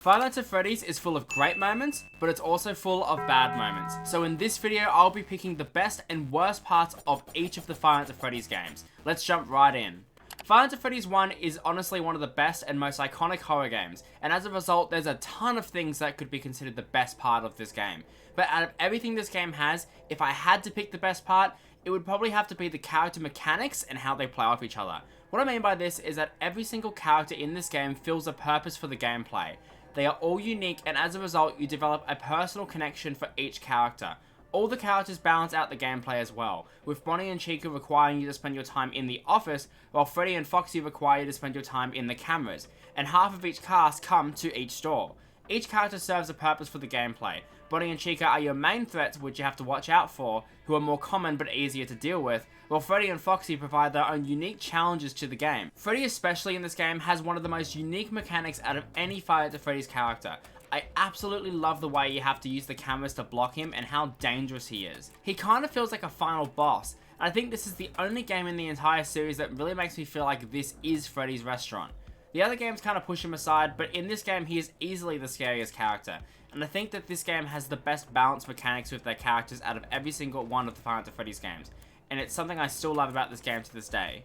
Five Nights at Freddy's is full of great moments, but it's also full of bad moments. So in this video, I'll be picking the best and worst parts of each of the Five Nights at Freddy's games. Let's jump right in. Five Nights at Freddy's 1 is honestly one of the best and most iconic horror games, and as a result, there's a ton of things that could be considered the best part of this game. But out of everything this game has, if I had to pick the best part, it would probably have to be the character mechanics and how they play off each other. What I mean by this is that every single character in this game fills a purpose for the gameplay. They are all unique, and as a result, you develop a personal connection for each character. All the characters balance out the gameplay as well, with Bonnie and Chica requiring you to spend your time in the office, while Freddy and Foxy require you to spend your time in the cameras, and half of each cast come to each store. Each character serves a purpose for the gameplay. Bonnie and Chica are your main threats which you have to watch out for, who are more common but easier to deal with, while Freddy and Foxy provide their own unique challenges to the game. Freddy, especially in this game, has one of the most unique mechanics out of any Five Nights at Freddy's character. I absolutely love the way you have to use the cameras to block him and how dangerous he is. He kind of feels like a final boss, and I think this is the only game in the entire series that really makes me feel like this is Freddy's restaurant. The other games kind of push him aside, but in this game he is easily the scariest character, and I think that this game has the best balanced mechanics with their characters out of every single one of the Five Nights at Freddy's games, and it's something I still love about this game to this day.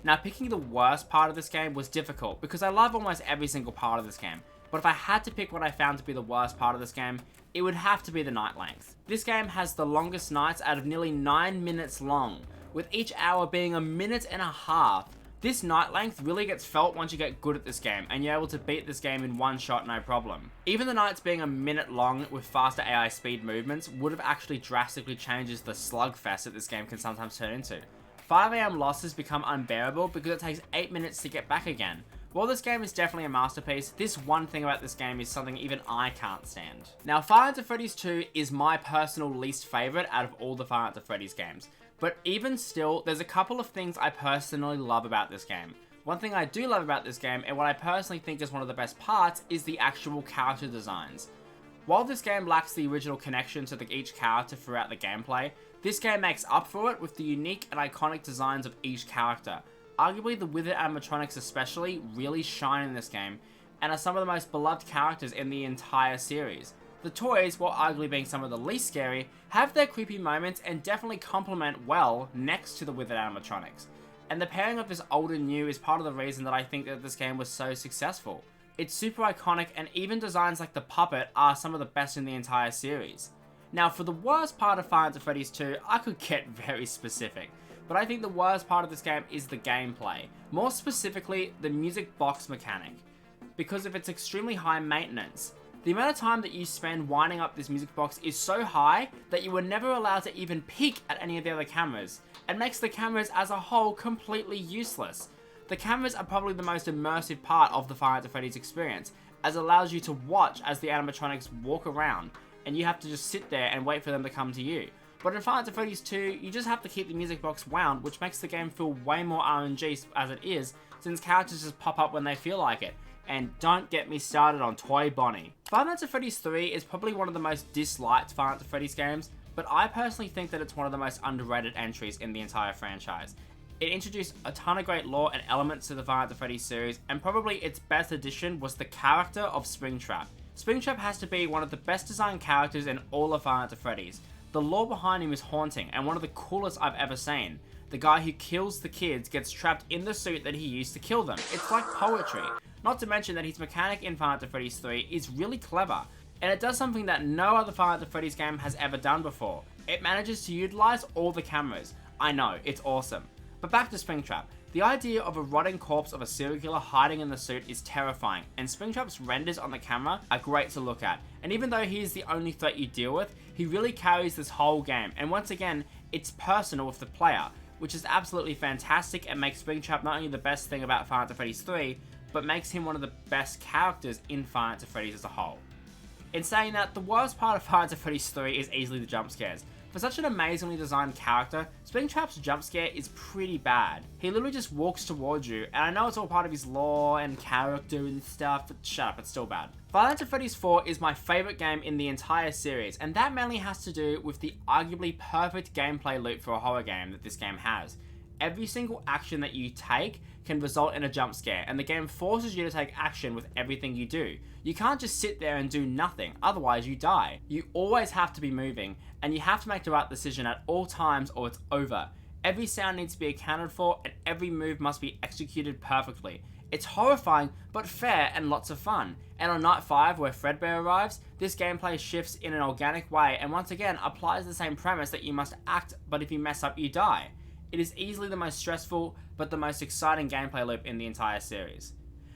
Now, picking the worst part of this game was difficult, because I love almost every single part of this game, but if I had to pick what I found to be the worst part of this game, it would have to be the night length. This game has the longest nights out of nearly 9 minutes long, with each hour being a minute and a half. This night length really gets felt once you get good at this game, and you're able to beat this game in one shot no problem. Even the nights being a minute long with faster AI speed movements would have actually drastically changes the slugfest that this game can sometimes turn into. 5 AM losses become unbearable because it takes 8 minutes to get back again. While this game is definitely a masterpiece, this one thing about this game is something even I can't stand. Now, Five Nights at Freddy's 2 is my personal least favourite out of all the Five Nights at Freddy's games. But even still, there's a couple of things I personally love about this game. One thing I do love about this game, and what I personally think is one of the best parts, is the actual character designs. While this game lacks the original connection to each character throughout the gameplay, this game makes up for it with the unique and iconic designs of each character. Arguably, the withered animatronics especially really shine in this game, and are some of the most beloved characters in the entire series. The toys, while arguably being some of the least scary, have their creepy moments and definitely complement well next to the withered animatronics. And the pairing of this old and new is part of the reason that I think that this game was so successful. It's super iconic, and even designs like the puppet are some of the best in the entire series. Now, for the worst part of Five Nights at Freddy's 2, I could get very specific, but I think the worst part of this game is the gameplay. More specifically, the music box mechanic, because of its extremely high maintenance. The amount of time that you spend winding up this music box is so high that you were never allowed to even peek at any of the other cameras, and makes the cameras as a whole completely useless. The cameras are probably the most immersive part of the Five Nights at Freddy's experience, as it allows you to watch as the animatronics walk around, and you have to just sit there and wait for them to come to you. But in Five Nights at Freddy's 2, you just have to keep the music box wound, which makes the game feel way more RNG as it is, since characters just pop up when they feel like it. And don't get me started on Toy Bonnie. Five Nights at Freddy's 3 is probably one of the most disliked Five Nights at Freddy's games, but I personally think that it's one of the most underrated entries in the entire franchise. It introduced a ton of great lore and elements to the Five Nights at Freddy's series, and probably its best addition was the character of Springtrap. Springtrap has to be one of the best designed characters in all of Five Nights at Freddy's. The lore behind him is haunting, and one of the coolest I've ever seen. The guy who kills the kids gets trapped in the suit that he used to kill them. It's like poetry. Not to mention that his mechanic in Five Nights at Freddy's 3 is really clever, and it does something that no other Five Nights at Freddy's game has ever done before. It manages to utilize all the cameras. I know, it's awesome. But back to Springtrap. The idea of a rotting corpse of a serial killer hiding in the suit is terrifying, and Springtrap's renders on the camera are great to look at. And even though he is the only threat you deal with, he really carries this whole game, and once again, it's personal with the player, which is absolutely fantastic and makes Springtrap not only the best thing about Five Nights at Freddy's 3, but makes him one of the best characters in Five Nights at Freddy's as a whole. In saying that, the worst part of Five Nights at Freddy's 3 is easily the jump scares. For such an amazingly designed character, Springtrap's jump scare is pretty bad. He literally just walks towards you, and I know it's all part of his lore and character and stuff, but shut up, it's still bad. Five Nights at Freddy's 4 is my favourite game in the entire series, and that mainly has to do with the arguably perfect gameplay loop for a horror game that this game has. every single action that you take can result in a jump scare, and the game forces you to take action with everything you do. You can't just sit there and do nothing, otherwise you die. You always have to be moving, and you have to make the right decision at all times or it's over. Every sound needs to be accounted for, and every move must be executed perfectly. It's horrifying, but fair and lots of fun. And on night 5, where Fredbear arrives, this gameplay shifts in an organic way and once again applies the same premise that you must act, but if you mess up you die. It is easily the most stressful, but the most exciting gameplay loop in the entire series.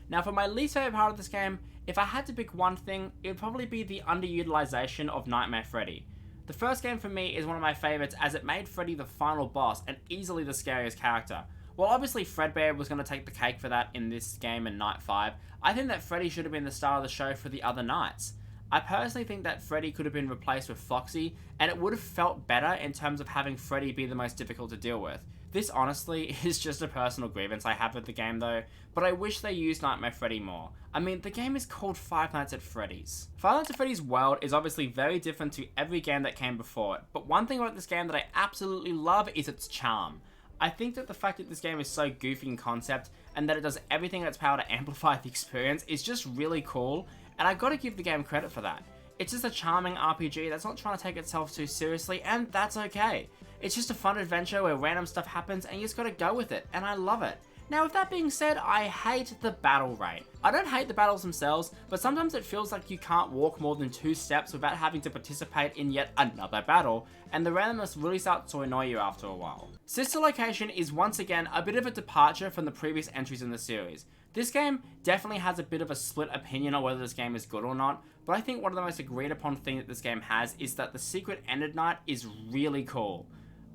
Now for my least favourite part of this game, if I had to pick one thing, it would probably be the underutilization of Nightmare Freddy. The first game for me is one of my favourites as it made Freddy the final boss and easily the scariest character. While obviously Fredbear was going to take the cake for that in this game in Night 5, I think that Freddy should have been the star of the show for the other nights. I personally think that Freddy could have been replaced with Foxy, and it would have felt better in terms of having Freddy be the most difficult to deal with. This honestly is just a personal grievance I have with the game though, but I wish they used Nightmare Freddy more. I mean, the game is called Five Nights at Freddy's. Five Nights at Freddy's World is obviously very different to every game that came before it, but one thing about this game that I absolutely love is its charm. I think that the fact that this game is so goofy in concept and that it does everything in its power to amplify the experience is just really cool, and I gotta give the game credit for that. It's just a charming RPG that's not trying to take itself too seriously, and that's okay. It's just a fun adventure where random stuff happens and you just gotta go with it, and I love it. Now with that being said, I hate the battle rate. I don't hate the battles themselves, but sometimes it feels like you can't walk more than 2 steps without having to participate in yet another battle, and the randomness really starts to annoy you after a while. Sister Location is once again a bit of a departure from the previous entries in the series. This game definitely has a bit of a split opinion on whether this game is good or not, but I think one of the most agreed upon things that this game has is that the secret Enid Knight is really cool.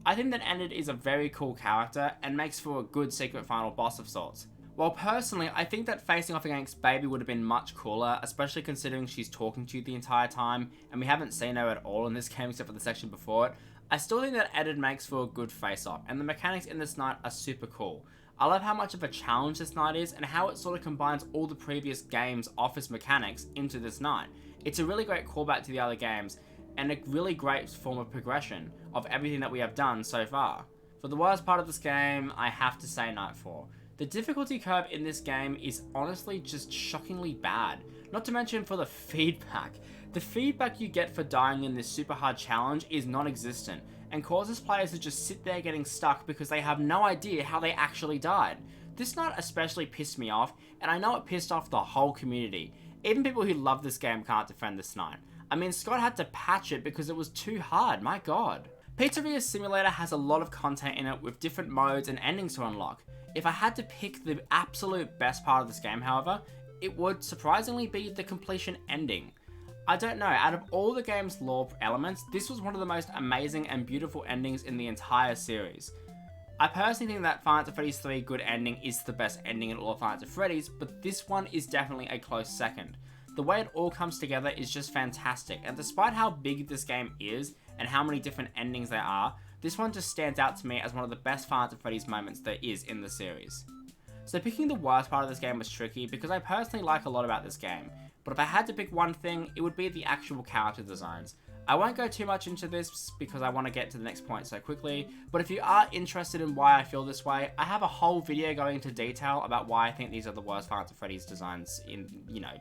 I think that Enid is a very cool character and makes for a good secret final boss of sorts. While personally, I think that facing off against Baby would have been much cooler, especially considering she's talking to you the entire time, and we haven't seen her at all in this game except for the section before it. I still think that Enid makes for a good face-off, and the mechanics in this night are super cool. I love how much of a challenge this night is, and how it sort of combines all the previous games' office mechanics into this night. It's a really great callback to the other games, and a really great form of progression of everything that we have done so far. For the worst part of this game, I have to say Night 4. The difficulty curve in this game is honestly just shockingly bad, not to mention for the feedback. The feedback you get for dying in this super hard challenge is non-existent, and causes players to just sit there getting stuck because they have no idea how they actually died. This night especially pissed me off, and I know it pissed off the whole community. Even people who love this game can't defend this night. I mean, Scott had to patch it because it was too hard, my god. Pizzeria Simulator has a lot of content in it with different modes and endings to unlock. If I had to pick the absolute best part of this game, however, it would surprisingly be the completion ending. I don't know, out of all the game's lore elements, this was one of the most amazing and beautiful endings in the entire series. I personally think that Five Nights at Freddy's 3 good ending is the best ending in all of Five Nights at Freddy's, but this one is definitely a close second. The way it all comes together is just fantastic, and despite how big this game is and how many different endings there are, this one just stands out to me as one of the best Five Nights at Freddy's moments there is in the series. So picking the worst part of this game was tricky because I personally like a lot about this game, but if I had to pick one thing, it would be the actual character designs. I won't go too much into this because I want to get to the next point so quickly, but if you are interested in why I feel this way, I have a whole video going into detail about why I think these are the worst Five Nights at Freddy's designs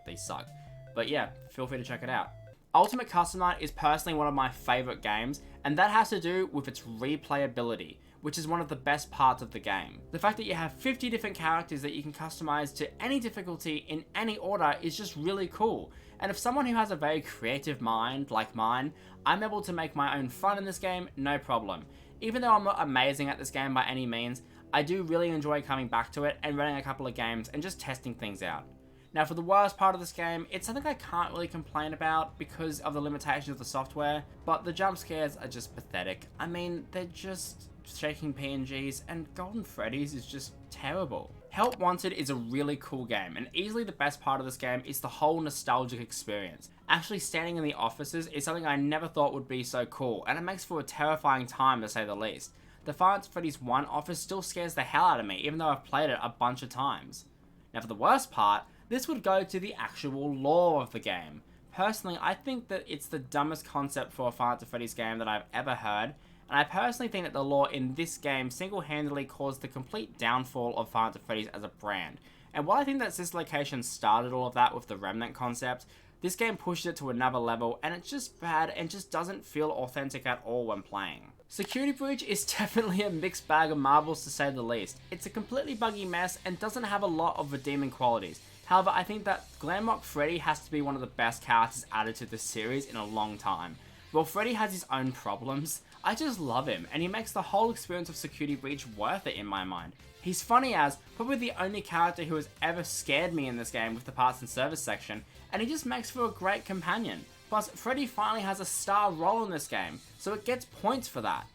they suck. But yeah, feel free to check it out. Ultimate Custom Night is personally one of my favourite games, and that has to do with its replayability, which is one of the best parts of the game. The fact that you have 50 different characters that you can customize to any difficulty in any order is just really cool. And if someone who has a very creative mind like mine, I'm able to make my own fun in this game, no problem. Even though I'm not amazing at this game by any means, I do really enjoy coming back to it and running a couple of games and just testing things out. Now for the worst part of this game, it's something I can't really complain about because of the limitations of the software, but the jump scares are just pathetic. I mean, they're just shaking PNGs, and Golden Freddy's is just terrible. Help Wanted is a really cool game, and easily the best part of this game is the whole nostalgic experience. Actually standing in the offices is something I never thought would be so cool, and it makes for a terrifying time to say the least. The Five Nights at Freddy's 1 office still scares the hell out of me, even though I've played it a bunch of times. Now for the worst part, this would go to the actual lore of the game. Personally, I think that it's the dumbest concept for a Five Nights at Freddy's game that I've ever heard, and and I personally think that the lore in this game single-handedly caused the complete downfall of Five Nights at Freddy's as a brand. And while I think that this location started all of that with the Remnant concept, this game pushed it to another level, and it's just bad and just doesn't feel authentic at all when playing. Security Breach is definitely a mixed bag of marbles to say the least. It's a completely buggy mess and doesn't have a lot of redeeming qualities. However, I think that Glamrock Freddy has to be one of the best characters added to this series in a long time. While Freddy has his own problems, I just love him, and he makes the whole experience of Security Breach worth it in my mind. He's funny as probably the only character who has ever scared me in this game with the parts and service section, and he just makes for a great companion. Plus, Freddy finally has a star role in this game, so it gets points for that.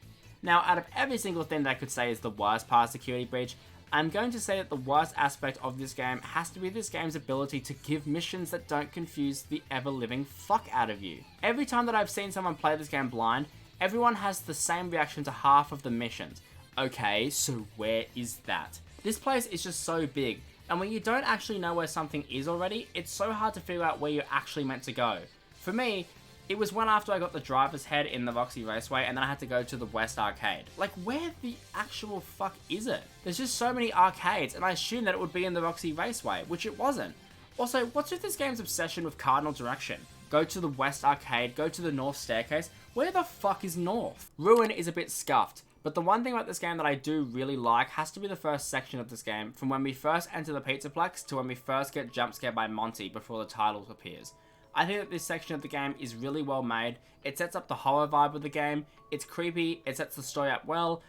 Now, out of every single thing that I could say is the worst part of Security Breach, I'm going to say that the worst aspect of this game has to be this game's ability to give missions that don't confuse the ever-living fuck out of you. Every time that I've seen someone play this game blind, everyone has the same reaction to half of the missions. Okay, so where is that? This place is just so big, and when you don't actually know where something is already, it's so hard to figure out where you're actually meant to go. For me, it was when after I got the driver's head in the Roxy Raceway and then I had to go to the West Arcade. Like, where the actual fuck is it? There's just so many arcades, and I assumed that it would be in the Roxy Raceway, which it wasn't. Also, what's with this game's obsession with cardinal direction? Go to the West Arcade, go to the North Staircase. Where the fuck is North? Ruin is a bit scuffed, but the one thing about this game that I do really like has to be the first section of this game, from when we first enter the Pizzaplex to when we first get jump scared by Monty before the title appears. I think that this section of the game is really well made. It sets up the horror vibe of the game, it's creepy, it sets the story up well,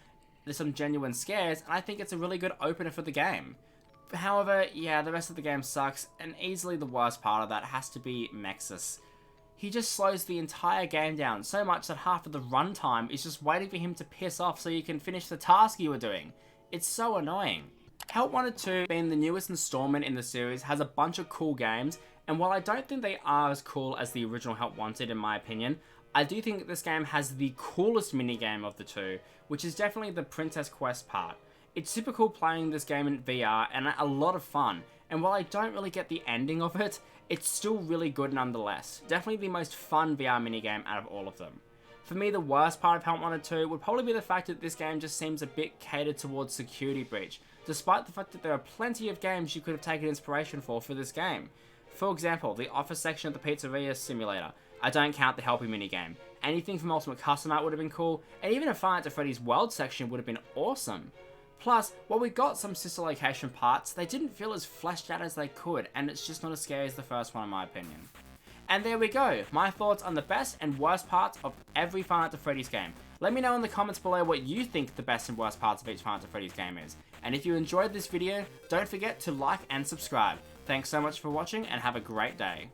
there's some genuine scares, and I think it's a really good opener for the game. However, yeah, the rest of the game sucks, and easily the worst part of that has to be Mexus. He just slows the entire game down so much that half of the runtime is just waiting for him to piss off so you can finish the task you were doing. It's so annoying. Help Wanted 2, being the newest installment in the series, has a bunch of cool games, and while I don't think they are as cool as the original Help Wanted in my opinion, I do think that this game has the coolest minigame of the two, which is definitely the Princess Quest part. It's super cool playing this game in VR and a lot of fun, and while I don't really get the ending of it, it's still really good nonetheless. Definitely the most fun VR minigame out of all of them. For me, the worst part of Help Wanted 2 would probably be the fact that this game just seems a bit catered towards Security Breach, despite the fact that there are plenty of games you could have taken inspiration for this game. For example, the office section of the Pizzeria Simulator. I don't count the helping minigame. Anything from Ultimate Custom Art would have been cool, and even a Five Nights at Freddy's World section would have been awesome. Plus, while we got some sister location parts, they didn't feel as fleshed out as they could, and it's just not as scary as the first one in my opinion. And there we go, my thoughts on the best and worst parts of every Five Nights at Freddy's game. Let me know in the comments below what you think the best and worst parts of each Five Nights at Freddy's game is. And if you enjoyed this video, don't forget to like and subscribe. Thanks so much for watching and have a great day.